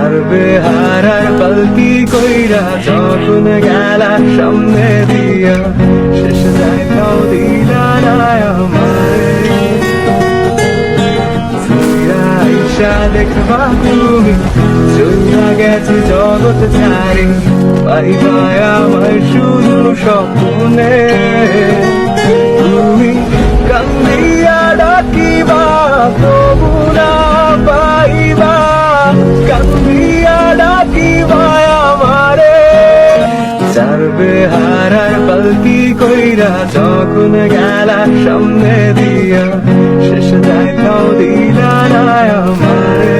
চারবে হারার পালকি কইরা যখন গেলা সামনে দিয়া শেষ দেখাও দিলা না আমারে আইসা দেখবা তুমি চইলা গেছে জগৎ ছাড়ি পাইবা আমার শুধু স্বপ্নে তুমি কান্দিয়া ডাকিবা তবু না পাইবা কান্দিয়া ডাকিবা আমারে চারবে হারার পালকি কইরা যখন গেলা সামনে দিয়া শেষ দেখাও দিলা না আমারে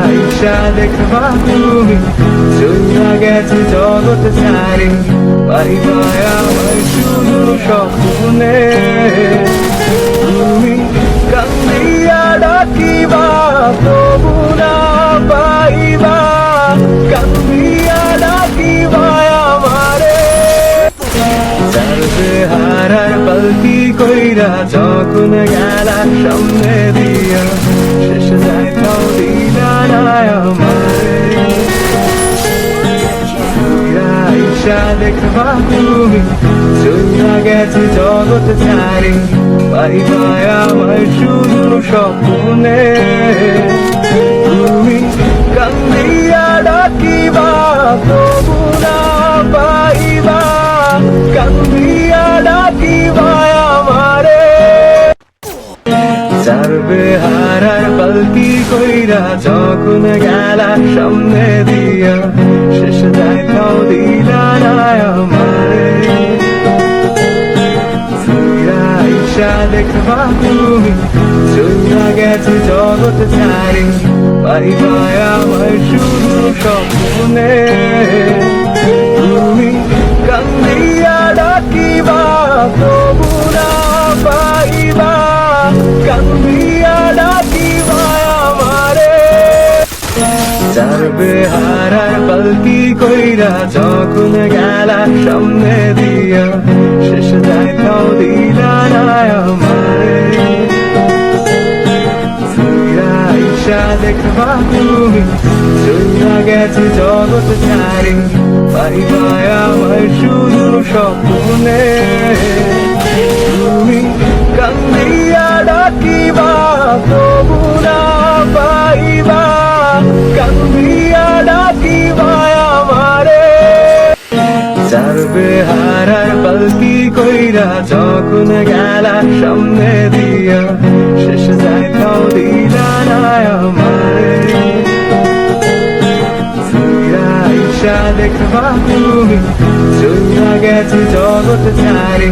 আইসা দেখবা তুমি চইলা গেছে জগৎ ছাড়ি পাইবা আমার শুধু স্বপ্নে তুমি কান্দিয়া ডাকিবা তবু না পাইবা কান্দিয়া ডাকিবা আমারে চারবে হারার পালকি কইরা যখন গেলা সামনে দিয়া শেষ দেখাও দিলা না আমারে আইসা দেখবা তুমি চইলা গেছে জগৎ ছাড়ি পাইবা আমার শুধু স্বপ্নে তুমি কান্দিয়া ডাকিবা তবু না পাইবা কান্দিয়া ডাকিবা আমারে চারবে হারার পালকি কইরা যখন গেলা সামনে দিয়া শেষ দেখাও দিলা না আমারে আইসা দেখবা তুমি চইলা গেছে জগৎ ছাড়ি পাইবা আমার শুধু স্বপ্নে তুমি কান্দিয়া ডাকিবা তবু না পাইবা কান্দিয়া ডাকিবা আমারে চারবে হারার পালকি কইরা যখন গেলা সামনে দিয়া শেষ দেখাও দিলা না আমারে আইসা দেখবা তুমি চইলা গেছে জগৎ ছাড়ি পাইবা আমার শুধু স্বপ্নে তুমি কান্দিয়া ডাকিবা তবু না পাইবা কান্দিয়া ডাকিবা আমারে চারবে হারার পালকি কইরা যখন গেলা সামনে দিয়া শেষ দেখাও দিলা না আমারে আইসা দেখবা তুমি চইলা গেছে জগৎ ছাড়ি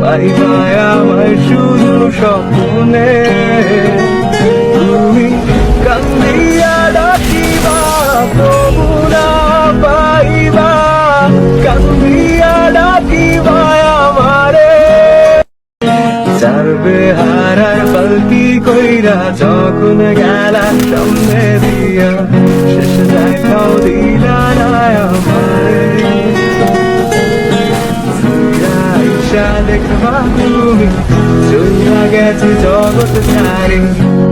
পাইবা আমার শুধু স্বপ্নে তুমি কান্দিয়া ডাকিবা তবু না পাইবা কান্দিয়া ডাকিবা আমারে চারবে হারার পালকি কইরা যখন গেলা সামনে দিয়া শেষ দেখাও দিলা না আমারে আইসা দেখবা তুমি চইলা গেছে জগৎ ছাড়ি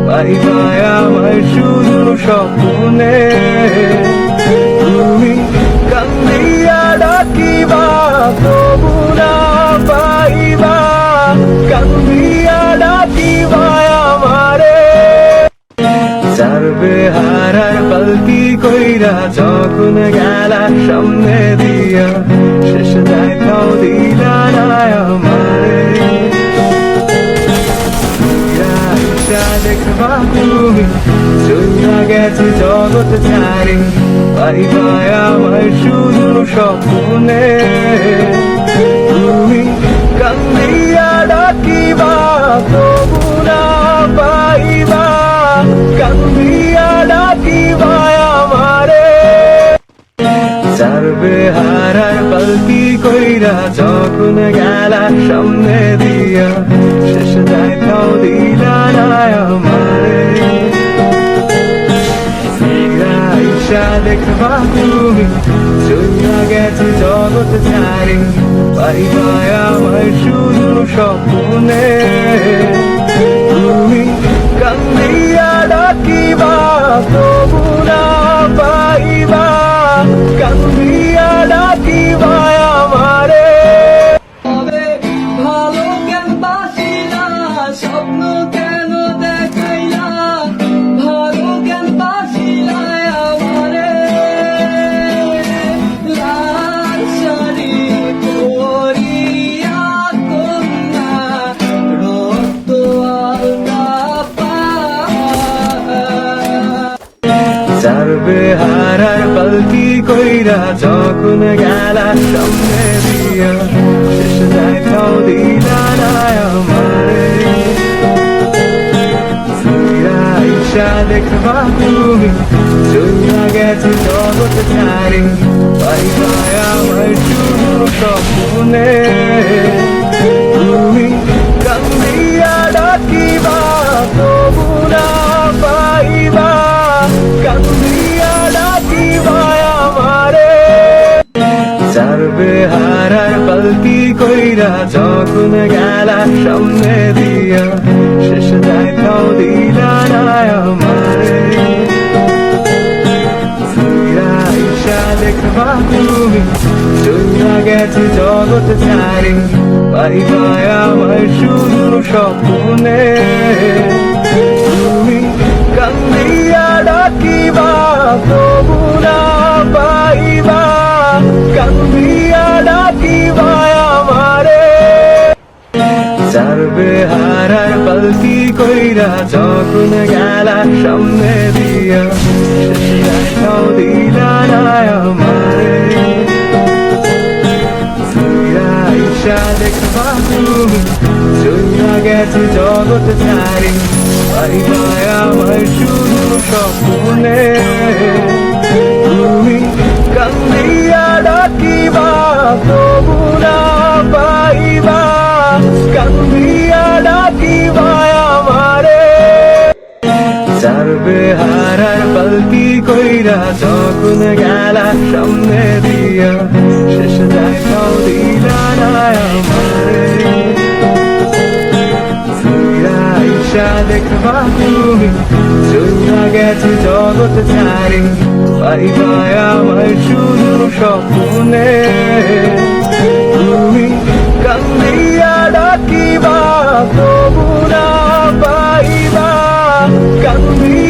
পাইবা আমার শুধু স্বপ্নে তুমি কান্দিয়া ডাকিবা তবু না পাইবা কান্দিয়া ডাকিবা আমারে চারবে হারার পালকি কইরা যখন গেলা সামনে দিয়া শেষ দেখাও দিলা না আমারে আইসা দেখবা তুমি চইলা গেছে জগৎ ছাড়ি পাইবা আমার শুধু স্বপ্নে তুমি কান্দিয়া ডাকিবা তবু না পাইবা কান্দিয়া ডাকিবা আমারে চারবে হারার পালকি কইরা যখন গেলা সামনে দিয়া শেষ দেখাও দিলা না আমারে আইসা দেখবা তুমি চইলা গেছে জগৎ ছাড়ি পাইবা আমার শুধু স্বপ্নে তুমি কান্দিয়া ডাকিবা চারবে হারার পালকি কইরা যখন গেলা সামনে দিয়া শেষ দেখাও দিলা না আমারে ফিরা ইচ্ছা দেখবা তুমি চইলা গেছে জগৎ ছাড়ি পাইবা আমার শুধু স্বপ্নে তুমি কান্দিয়া ডাকিবা তবু না পাইবা কান্দিয়া ডাকিবা আমারে চারবে হারার পালকি কইরা যখন গেলা সামনে দিয়া শেষ দেখাও দিলা না আমারে ফিরা ইচ্ছা দেখবা তুমি চইলা গেছে জগৎ ছাড়ি পাইবা আমার শুধু স্বপ্নে তুমি কান্দিয়া ডাকিবা তবু না পাইবা কান্দিয়া ডাকিবা আমারে চারবে হারার পালকি কইরা যখন গেলা সামনে দিয়া শেষ দেখাও দিলা না আমারে ফিরা ইচ্ছা দেখবা তুমি চইলা গেছে জগৎ ছাড়ি পাইবা আমার শুধু স্বপ্নে তুমি কান্দিয়া ডাকিবা তবু না পাইবা কান্দিয়া ডাকিবা আমারে চারবে হারার পালকি কইরা যখন গেলা সামনে দিয়া শেষ দেখাও দিলা না আমারে ফিরা ইচ্ছা দেখবা তুমি চইলা গেছে জগৎ ছাড়ি পাইবা আমার শুধু স্বপ্নে তুমি কান্দিয়া ডাকিবা তবু না পাইবা কান্দিয়া